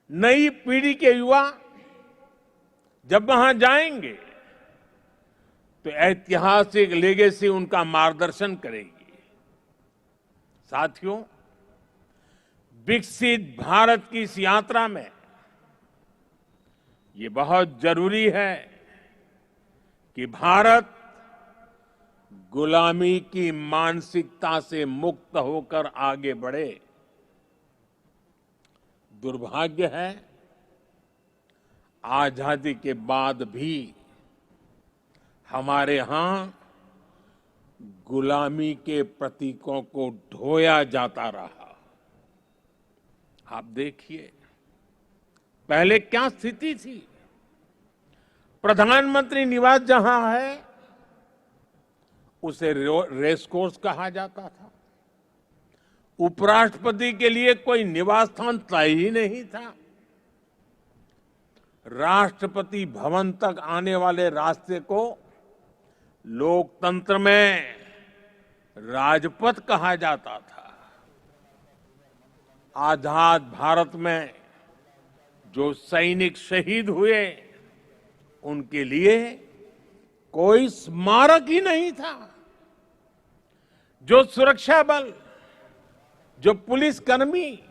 नई पीढ़ी के युवा जब वहां जाएंगे तो ऐतिहासिक लेगेसी उनका मार्गदर्शन करेगी। साथियों, विकसित भारत की इस यात्रा में ये बहुत जरूरी है कि भारत गुलामी की मानसिकता से मुक्त होकर आगे बढ़े। दुर्भाग्य है, आजादी के बाद भी हमारे यहां गुलामी के प्रतीकों को ढोया जाता रहा। आप देखिए, पहले क्या स्थिति थी। प्रधानमंत्री निवास जहां है उसे रेस कोर्स कहा जाता था। उपराष्ट्रपति के लिए कोई निवास स्थान तय ही नहीं था। राष्ट्रपति भवन तक आने वाले रास्ते को लोकतंत्र में राजपथ कहा जाता था। आजाद भारत में जो सैनिक शहीद हुए उनके लिए कोई स्मारक ही नहीं था। जो सुरक्षा बल, जो पुलिसकर्मी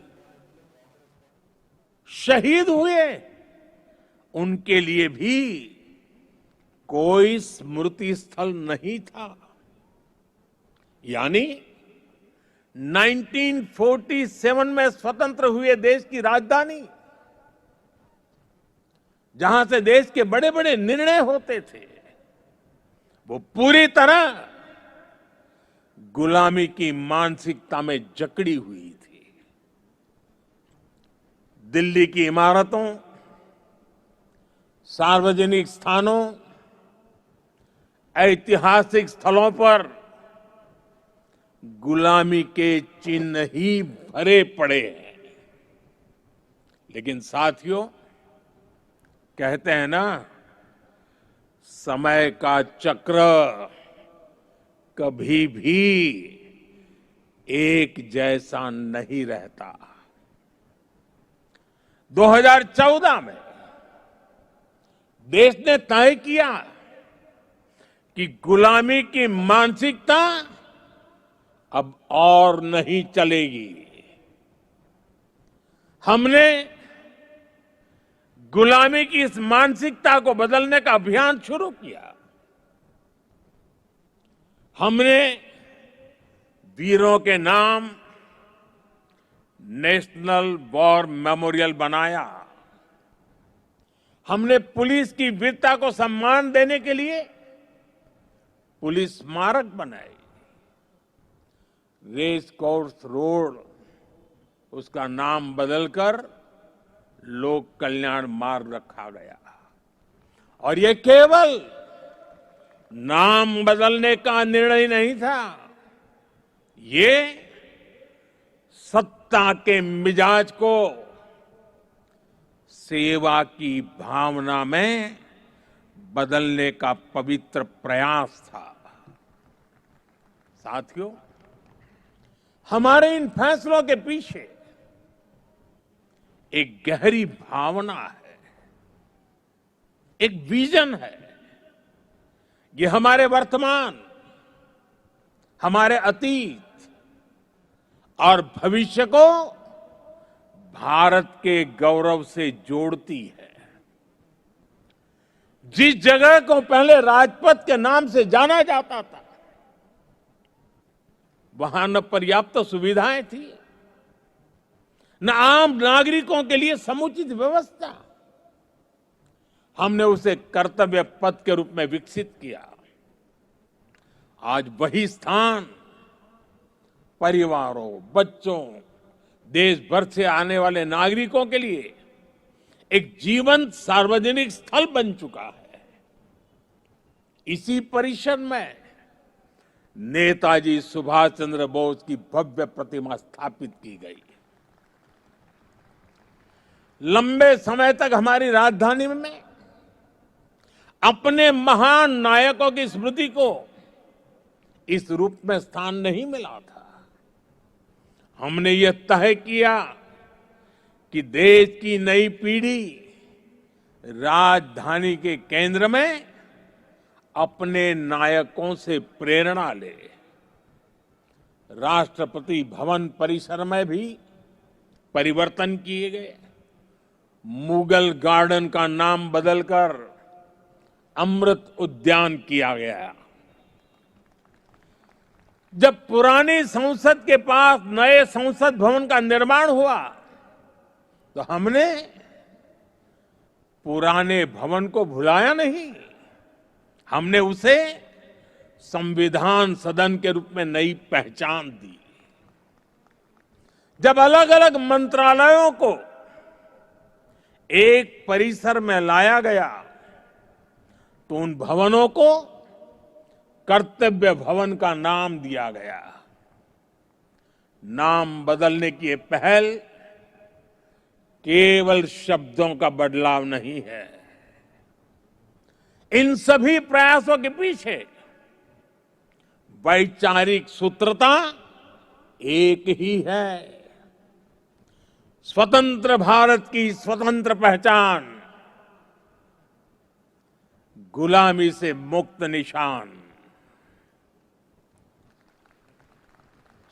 शहीद हुए उनके लिए भी कोई स्मृति स्थल नहीं था। यानी 1947 में स्वतंत्र हुए देश की राजधानी, जहां से देश के बड़े बड़े निर्णय होते थे, वो पूरी तरह गुलामी की मानसिकता में जकड़ी हुई थी। दिल्ली की इमारतों, सार्वजनिक स्थानों, ऐतिहासिक स्थलों पर गुलामी के चिन्ह ही भरे पड़े हैं। लेकिन साथियों, कहते हैं ना, समय का चक्र कभी भी एक जैसा नहीं रहता। 2014 में देश ने तय किया कि गुलामी की मानसिकता अब और नहीं चलेगी। हमने गुलामी की इस मानसिकता को बदलने का अभियान शुरू किया। हमने वीरों के नाम नेशनल वॉर मेमोरियल बनाया। हमने पुलिस की वीरता को सम्मान देने के लिए पुलिस स्मारक बनाए। रेस कोर्स रोड, उसका नाम बदलकर लोक कल्याण मार्ग रखा गया। और ये केवल नाम बदलने का निर्णय नहीं था, ये सत्ता के मिजाज को सेवा की भावना में बदलने का पवित्र प्रयास था। साथियों, हमारे इन फैसलों के पीछे एक गहरी भावना है, एक विजन है। ये हमारे वर्तमान, हमारे अतीत और भविष्य को भारत के गौरव से जोड़ती है। जिस जगह को पहले राजपथ के नाम से जाना जाता था, वहां न पर्याप्त सुविधाएं थी, न आम नागरिकों के लिए समुचित व्यवस्था। हमने उसे कर्तव्य पथ के रूप में विकसित किया। आज वही स्थान परिवारों, बच्चों, देश भर से आने वाले नागरिकों के लिए एक जीवंत सार्वजनिक स्थल बन चुका है। इसी परिसर में नेताजी सुभाष चंद्र बोस की भव्य प्रतिमा स्थापित की गई। लंबे समय तक हमारी राजधानी में अपने महान नायकों की स्मृति को इस रूप में स्थान नहीं मिला था। हमने यह तय किया कि देश की नई पीढ़ी राजधानी के केंद्र में अपने नायकों से प्रेरणा ले। राष्ट्रपति भवन परिसर में भी परिवर्तन किए गए। मुगल गार्डन का नाम बदलकर अमृत उद्यान किया गया। जब पुरानी संसद के पास नए संसद भवन का निर्माण हुआ तो हमने पुराने भवन को भुलाया नहीं, हमने उसे संविधान सदन के रूप में नई पहचान दी। जब अलग अलग मंत्रालयों को एक परिसर में लाया गया तो उन भवनों को कर्तव्य भवन का नाम दिया गया। नाम बदलने की ये पहल केवल शब्दों का बदलाव नहीं है। इन सभी प्रयासों के पीछे वैचारिक सूत्रता एक ही है। स्वतंत्र भारत की स्वतंत्र पहचान, गुलामी से मुक्त निशान।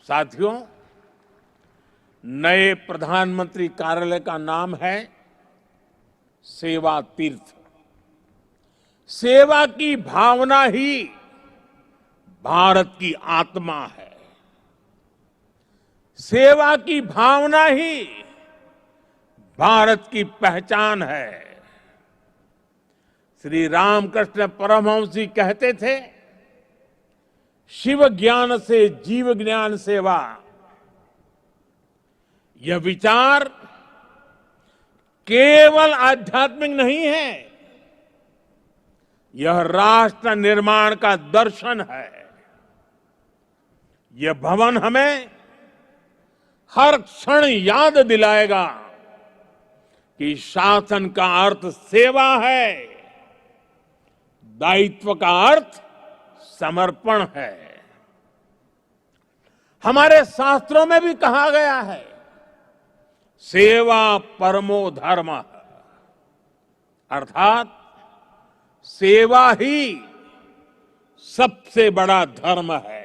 साथियों, नए प्रधानमंत्री कार्यालय का नाम है सेवा तीर्थ। सेवा की भावना ही भारत की आत्मा है। सेवा की भावना ही भारत की पहचान है। श्री रामकृष्ण परमहंस जी कहते थे, शिव ज्ञान से जीव ज्ञान सेवा। यह विचार केवल आध्यात्मिक नहीं है, यह राष्ट्र निर्माण का दर्शन है। यह भवन हमें हर क्षण याद दिलाएगा कि शासन का अर्थ सेवा है, दायित्व का अर्थ समर्पण है। हमारे शास्त्रों में भी कहा गया है, सेवा परमो धर्म, अर्थात सेवा ही सबसे बड़ा धर्म है।